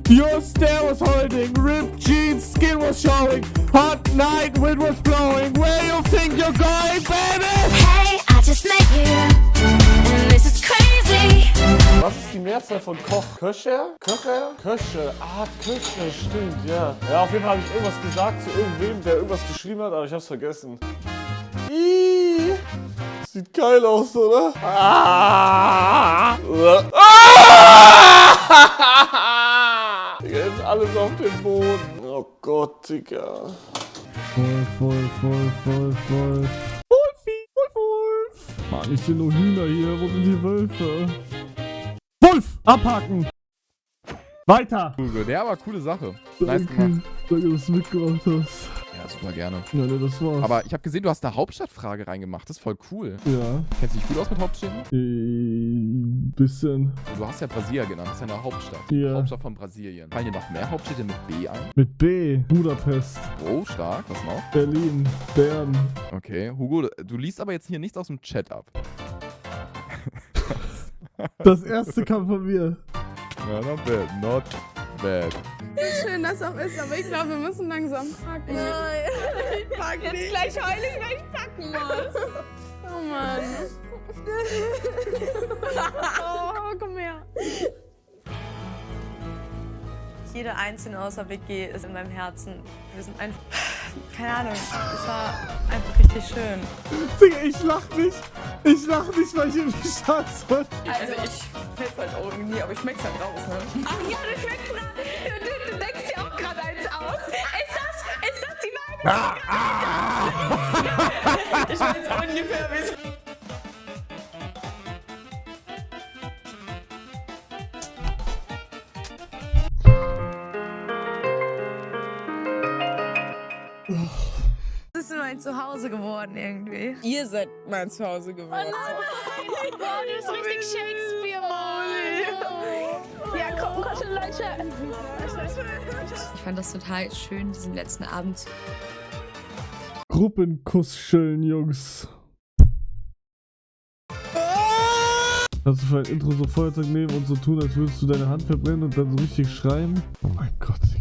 Your stare was holding, ripped jeans, skin was showing, hot night, wind was blowing. Where you think you're going, baby? Hey, I just met you, and this is crazy. Was ist die Mehrzahl von Koch? Köche? Köche? Köche. Ah, Köche, stimmt, ja. Ja, auf jeden Fall habe ich irgendwas gesagt zu irgendwem, der irgendwas geschrieben hat, aber ich hab's vergessen. Ih, sieht geil aus, oder? Digga, ist alles auf dem Boden. Oh Gott, Digga. Wolf. Wolf. Mann, ich sehe nur Hühner hier. Wo sind die Wölfe? Wolf! Abhaken! Weiter! Ja, aber coole Sache. Nice gemacht. Danke, dass du mitgemacht hast. Ja, super gerne. Ja, ne, das war's. Aber ich habe gesehen, du hast eine Hauptstadtfrage reingemacht. Das ist voll cool. Ja. Kennst du dich gut aus mit Hauptstädten? Bisschen. Du hast ja Brasilia genannt. Das ist ja eine Hauptstadt. Ja. Hauptstadt von Brasilien. Fallen dir noch mehr Hauptstädte mit B ein? Mit B. Budapest. Oh, stark. Was noch? Berlin. Bern. Okay. Hugo, du liest aber jetzt hier nichts aus dem Chat ab. Das erste kam von mir. Ja, not bad. Not bad. Schön, dass auch ist, aber ich glaube, wir müssen langsam packen. Nein, ich pack nicht. Jetzt gleich heulen, weil ich packen muss. Oh Mann. Oh, komm her. Jede einzelne außer Vicky ist in meinem Herzen. Wir sind einfach, keine Ahnung, es war einfach richtig schön. Digga, ich lach nicht. Ich lach nicht, weil ich irgendwie Schatz bin. Also ich fällt halt auch irgendwie, aber ich schmeck's halt raus, ne? Ach ja, du schmeckst gerade. Du denkst dir auch gerade eins aus. Ist das die Wahrheit? Ich weiß ungefähr, wie es... Das ist mein Zuhause geworden irgendwie. Ihr seid mein Zuhause geworden. Oh mein Gott, du bist richtig Shakespeare, Mann. Ja, komm, Leute. Ich fand das total schön, diesen letzten Abend zu Gruppenkuss schön, Jungs. Kannst du für ein Intro so Feuerzeug nehmen und so tun, als würdest du deine Hand verbrennen und dann so richtig schreien? Oh mein Gott, Digga.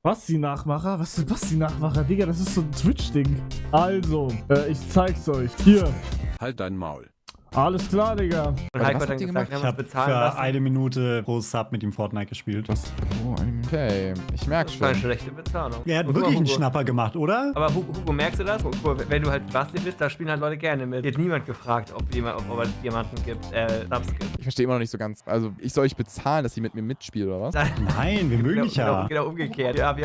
Was die Nachmacher? Was die Nachmacher? Digga, das ist so ein Twitch-Ding. Also, ich zeig's euch. Hier. Halt dein Maul. Alles klar, Digga. Und was habt ihr gemacht? Ich habe für eine Minute pro Sub mit ihm Fortnite gespielt. Was? Oh, okay. Ich merke schon. Das war eine schlechte Bezahlung. Er hat wirklich einen Schnapper gemacht, oder? Aber Hugo, merkst du das? Hugo, wenn du halt Basti bist, da spielen halt Leute gerne mit. Hier hat niemand gefragt, ob es jemanden gibt, Subs gibt. Ich verstehe immer noch nicht so ganz. Also, ich soll euch bezahlen, dass sie mit mir mitspielt, oder was? Nein, wir mögen dich ja. Genau umgekehrt. Ja,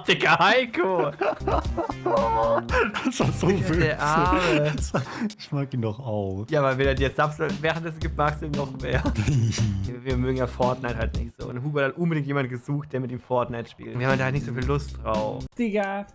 Digga, Heiko. Das war so böse. Der Arme. Ich mag ihn doch auch. Ja, aber wenn er dir Subs währenddessen gibt, magst du ihn noch mehr. Wir mögen ja Fortnite halt nicht so. Und Hugo hat unbedingt jemanden gesucht, der mit ihm Fortnite spielt. Wir haben da halt nicht so viel Lust drauf. Digga.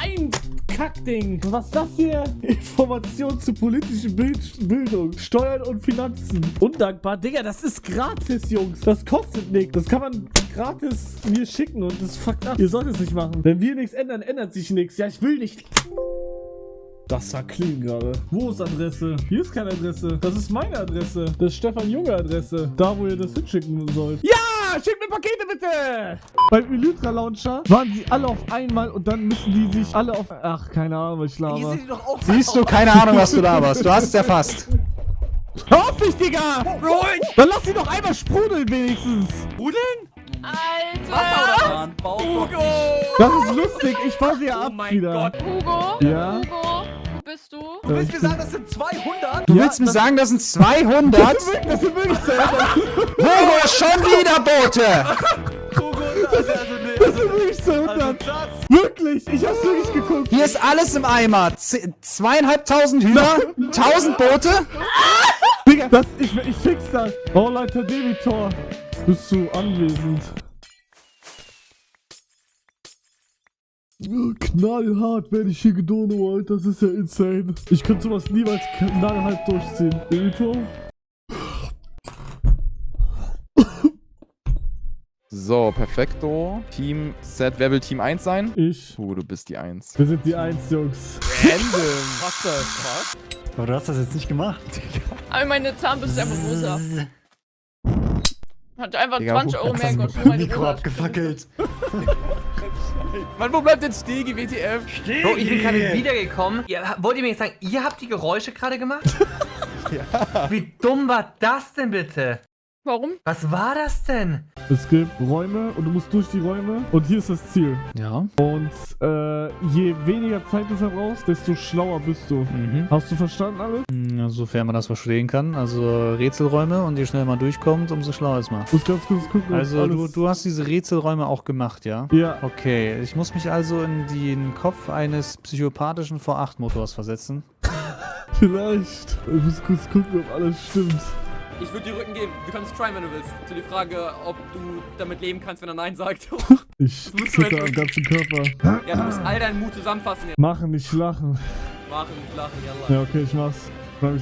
Ein Kackding. Was ist das hier? Information zu politischen Bildung, Steuern und Finanzen. Undankbar. Digga, das ist gratis, Jungs. Das kostet nichts. Das kann man gratis mir schicken und das fuckt ab. Ihr sollt es nicht machen. Wenn wir nichts ändern, ändert sich nichts. Ja, ich will nicht. Das war clean gerade. Wo ist Adresse? Hier ist keine Adresse. Das ist meine Adresse. Das ist Stefan Junge Adresse. Da, wo ihr das hinschicken sollt. Ja! Schickt mir Pakete bitte! Beim Elytra Launcher waren sie alle auf einmal und dann müssen die sich alle auf... Ach, keine Ahnung, was ich laber. Siehst du, keine Ahnung, was du laberst. Du hast es erfasst. Hör auf mich, Digga! Dann lass sie doch einmal sprudeln wenigstens. Sprudeln? Alter! Hugo! Das ist lustig. Ich fahr sie ja ab wieder. Hugo? Ja? Hugo? Wo bist du? Du willst mir sagen, das sind 200? Du willst mir sagen, das sind 200? Das sind wirklich 200. Hugo, schon wieder Bote! Das sind wirklich 200. Wirklich, ich hab's wirklich geguckt. Hier ist alles im Eimer. 2.500 Hühner, 1000 Boote. Digga, ich fix das. Bauleiter Debitor. Bist du anwesend? Knallhart werde ich hier gedonert, das ist ja insane. Ich könnte sowas niemals knallhart durchziehen. Debitor? So, perfekto. Team Set. Wer will Team 1 sein? Ich. Du bist die 1. Wir sind die 1, Jungs. Aber du hast das jetzt nicht gemacht. Aber meine Zahnbürste ist einfach rosa. Hat einfach Digga, 20 Euro mehr gekostet. Das Mikro abgefackelt. Mann, wo bleibt denn Stegi, WTF? Bro, ich bin gerade wiedergekommen. Wollt ihr mir jetzt sagen, ihr habt die Geräusche gerade gemacht? Ja. Wie dumm war das denn bitte? Warum? Was war das denn? Es gibt Räume und du musst durch die Räume. Und hier ist das Ziel. Ja. Und je weniger Zeit du verbrauchst, desto schlauer bist du. Hast du verstanden alles? Ja, sofern man das verstehen kann. Also Rätselräume und je schneller man durchkommt, umso schlauer ist man. Ich muss ganz kurz gucken, ob Also alles... du hast diese Rätselräume auch gemacht, ja? Ja. Okay, ich muss mich also in den Kopf eines psychopathischen V8-Motors versetzen. Vielleicht. Ich muss kurz gucken, ob alles stimmt. Ich würde dir Rücken geben. Du kannst es tryen, wenn du willst. Zu die Frage, ob du damit leben kannst, wenn er Nein sagt. Ich zitter am ganzen Körper. Ja, du musst all deinen Mut zusammenfassen. Machen, nicht lachen. Machen, nicht lachen, yalla. Ja, okay, ich mach's.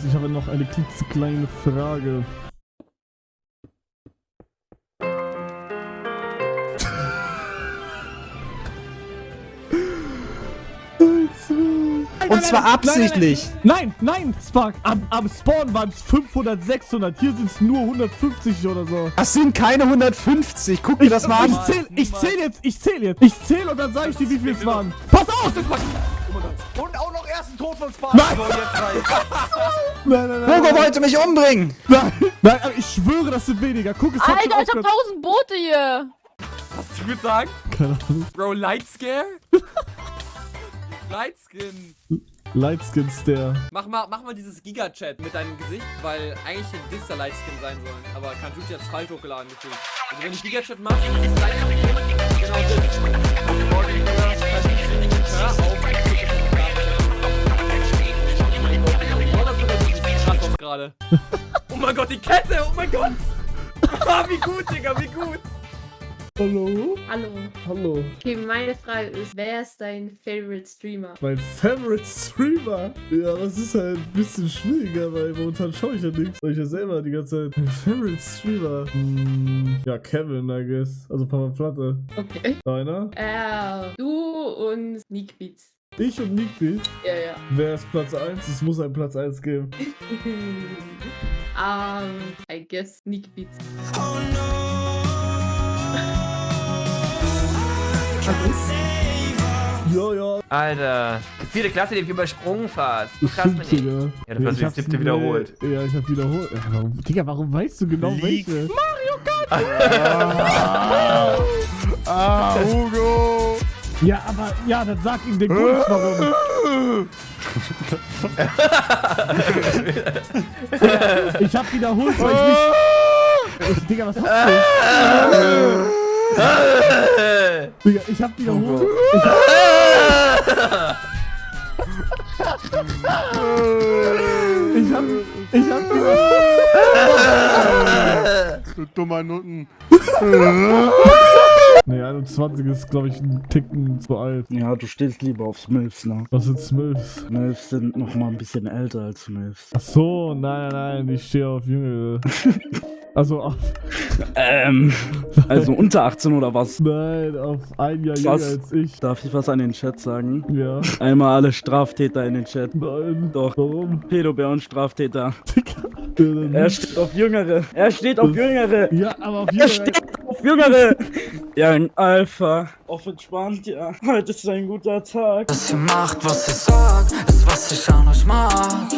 Ich habe noch eine klitzekleine Frage. Und zwar absichtlich. Nein, Spark. Am Spawn waren es 500, 600. Hier sind es nur 150 oder so. Das sind keine 150. Guck dir das mal an. Ich zähl jetzt. Ich zähl und dann sage ich dir, wie viel es waren. Pass auf! Und auch noch erst ein Tod von Spark. Nein. Hugo wollte mich umbringen. Nein, aber ich schwöre, das sind weniger. Guck, es hat schon Alter, ich hab aufgehört. 1000 Boote hier. Was du gesagt? Keine Ahnung. Bro, Light Scare? Lightskin. Lightskin Stare. Mach mal dieses Giga-Chat mit deinem Gesicht, weil eigentlich hätte das der Lightskin sein sollen. Aber Kanjuki hat es falsch hochgeladen gefühlt. Also wenn ich Giga-Chat mache, ist Lightskin genau das. Gerade. Oh mein Gott, die Kette! Oh mein Gott! Ah, wie gut, Digga, wie gut! Hallo? Hallo. Okay, meine Frage ist, wer ist dein Favorite Streamer? Mein Favorite Streamer? Ja, das ist halt ein bisschen schwieriger, weil momentan schaue ich ja nichts. Weil ich ja selber die ganze Zeit. Mein Favorite Streamer? Ja, Kevin, I guess. Also Papa Platte. Okay. Deiner? Du und Sneak Beats. Ich und Nickbeat? Ja. Wer ist Platz 1? Es muss einen Platz 1 geben. I guess Sneak Beats. Ja. Alter, 4. Klasse, die hab ich übersprungen fast. Krass, Stimmt, Digga. Ja, du hast die 7. wiederholt. Ja, ich hab wiederholt. Digga, warum weißt du genau welche? Mario Kart! Hugo! Ja, aber, dann sag ihm den Grund, warum. Ich hab wiederholt, weil ich nicht... Digga, was hast du? Digga, ich hab wiederholt. Ich hab wiederholt. Du dummer Nutten. Nee, 21 ist, glaube ich, ein Ticken zu alt. Ja, du stehst lieber auf Smilfs, ne? Was sind Smilfs? Smilfs sind noch mal ein bisschen älter als Smilfs. Ach so, nein, ich stehe auf Jüngere. Also auf... Also unter 18 oder was? Nein, auf ein Jahr jünger als ich. Darf ich was an den Chat sagen? Ja. Einmal alle Straftäter in den Chat. Nein. Doch. Warum? Pedobär und Straftäter. Er steht auf Jüngere. Er steht auf Jüngere. Ja, aber auf Er steht auf Jüngere. Young Alpha. Auf entspannt, ja. Heute ist ein guter Tag. Was ihr macht, was ihr sagt, ist was ich an euch mag.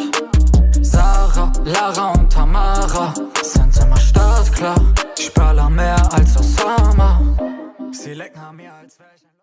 Sarah, Lara und Tamara sind immer startklar. Ich baller mehr als Osama. Sie lecken mehr als welche.